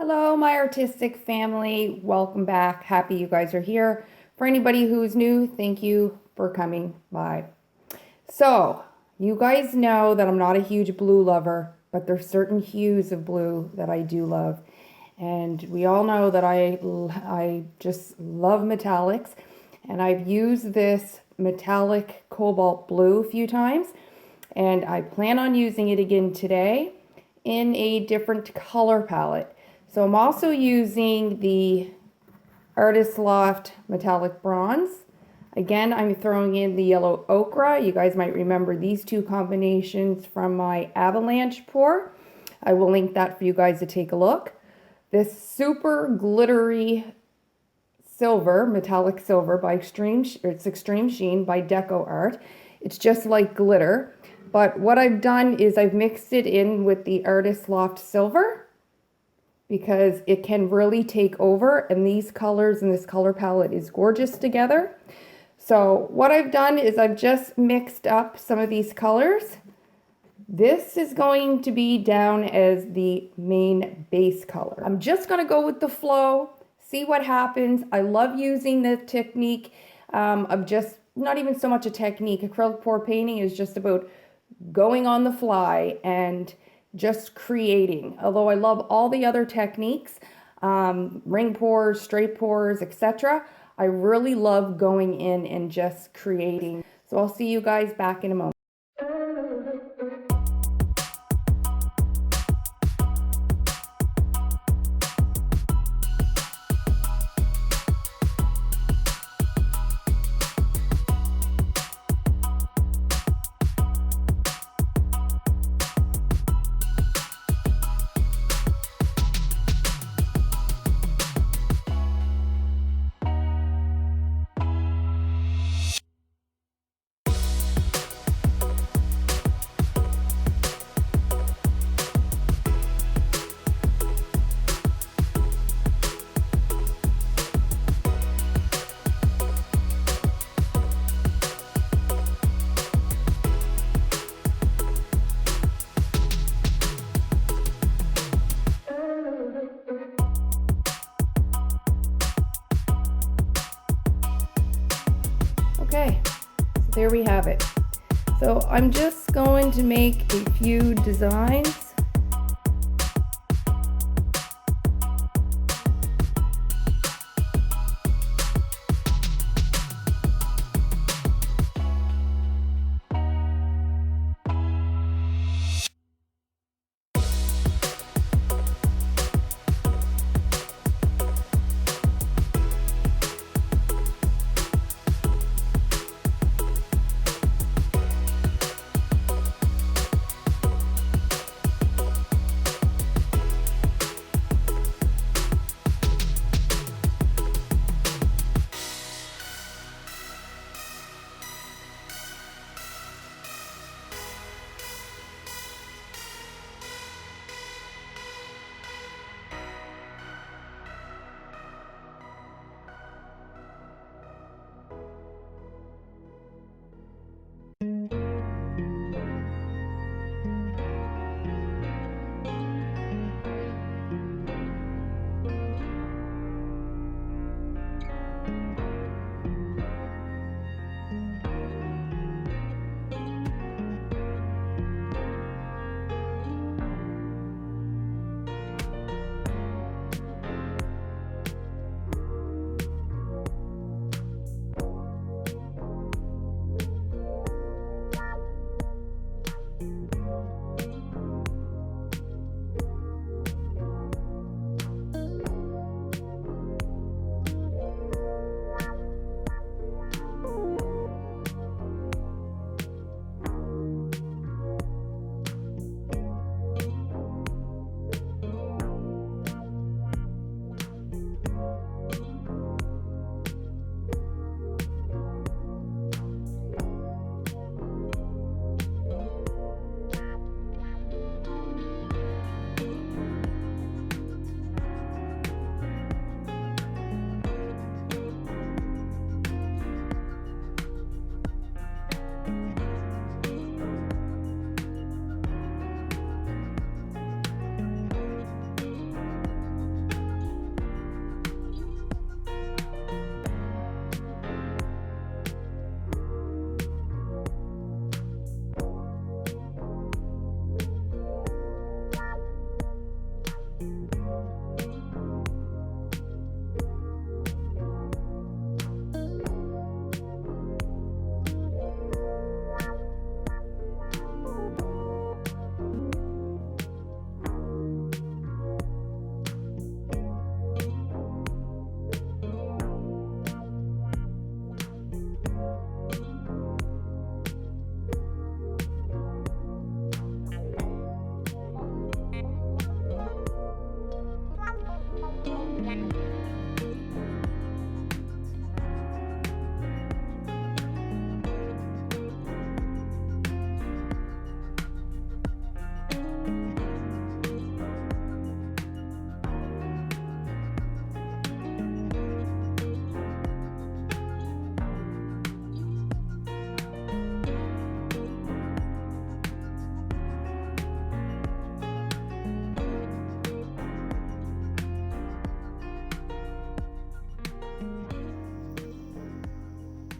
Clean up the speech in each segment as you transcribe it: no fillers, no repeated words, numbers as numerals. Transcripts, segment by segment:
Hello, my artistic family. Welcome back. Happy you guys are here. For anybody who's new, thank you for coming by. So, you guys know that I'm not a huge blue lover, but there's certain hues of blue that I do love. And we all know that I just love metallics. And I've used this metallic cobalt blue a few times. And I plan on using it again today in a different color palette. So I'm also using the Artist Loft Metallic Bronze. Again, I'm throwing in the yellow ochre. You guys might remember these two combinations from my Avalanche pour. I will link that for you guys to take a look. This super glittery silver, metallic silver by Extreme Sheen by DecoArt. It's just like glitter. But what I've done is I've mixed it in with the Artist Loft Silver, because it can really take over, and these colors and this color palette is gorgeous together. So what I've done is I've just mixed up some of these colors. This is going to be down as the main base color. I'm just gonna go with the flow, see what happens. I love using the technique of just, not even so much a technique. Acrylic pour painting is just about going on the fly and just creating. Although I love all the other techniques, ring pours, straight pours, etc. I really love going in and just creating. So I'll see you guys back in a moment. Okay, so there we have it. So I'm just going to make a few designs.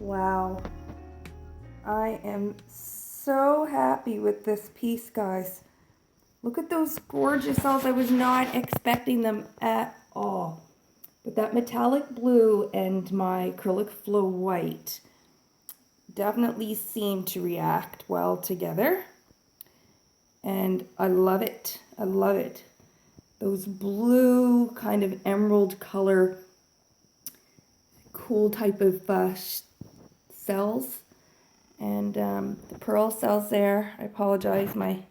Wow. I am so happy with this piece, guys. Look at those gorgeous cells. I was not expecting them at all. But that metallic blue and my acrylic flow white definitely seem to react well together. And I love it. I love it. Those blue kind of emerald color, cool type of cells. And the pearl cells there. I apologize, my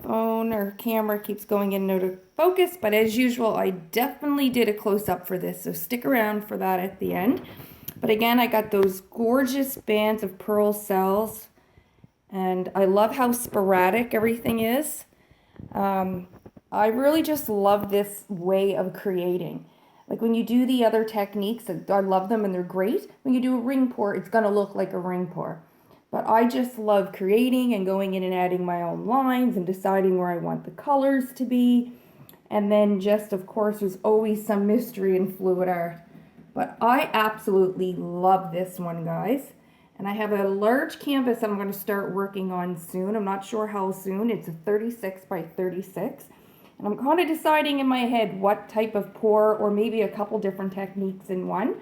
phone or camera keeps going in and out of focus, but as usual, I definitely did a close-up for this, so stick around for that at the end. But again, I got those gorgeous bands of pearl cells, and I love how sporadic everything is. I really just love this way of creating. Like when you do the other techniques, I love them and they're great. When you do a ring pour, it's going to look like a ring pour. But I just love creating and going in and adding my own lines and deciding where I want the colors to be. And then just, of course, there's always some mystery in fluid art. But I absolutely love this one, guys. And I have a large canvas I'm going to start working on soon. I'm not sure how soon. It's a 36 by 36. And I'm kind of deciding in my head what type of pour, or maybe a couple different techniques in one.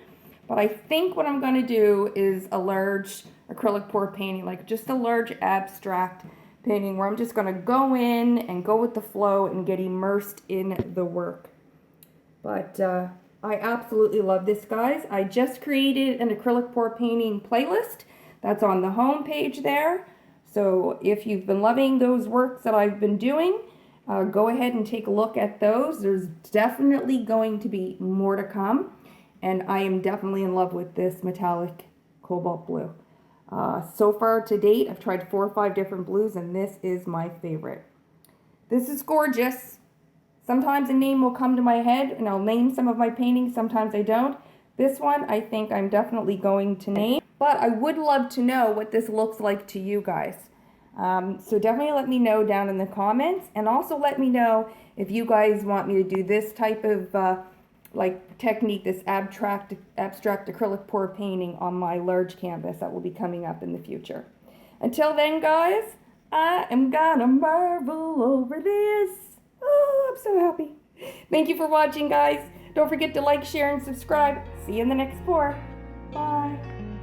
But I think what I'm going to do is a large acrylic pour painting, like just a large abstract painting where I'm just going to go in and go with the flow and get immersed in the work. But I absolutely love this, guys. I just created an acrylic pour painting playlist that's on the home page there. So if you've been loving those works that I've been doing, go ahead and take a look at those. There's definitely going to be more to come. And I am definitely in love with this metallic cobalt blue. So far to date, I've tried 4 or 5 different blues, and this is my favorite. This is gorgeous. Sometimes a name will come to my head, and I'll name some of my paintings. Sometimes I don't. This one, I think I'm definitely going to name. But I would love to know what this looks like to you guys. So definitely let me know down in the comments, and also let me know if you guys want me to do this type of like technique, this abstract acrylic pour painting on my large canvas that will be coming up in the future. Until then, guys, I am gonna marvel over this. Oh, I'm so happy. Thank you for watching, guys. Don't forget to like, share, and subscribe. See you in the next pour. Bye.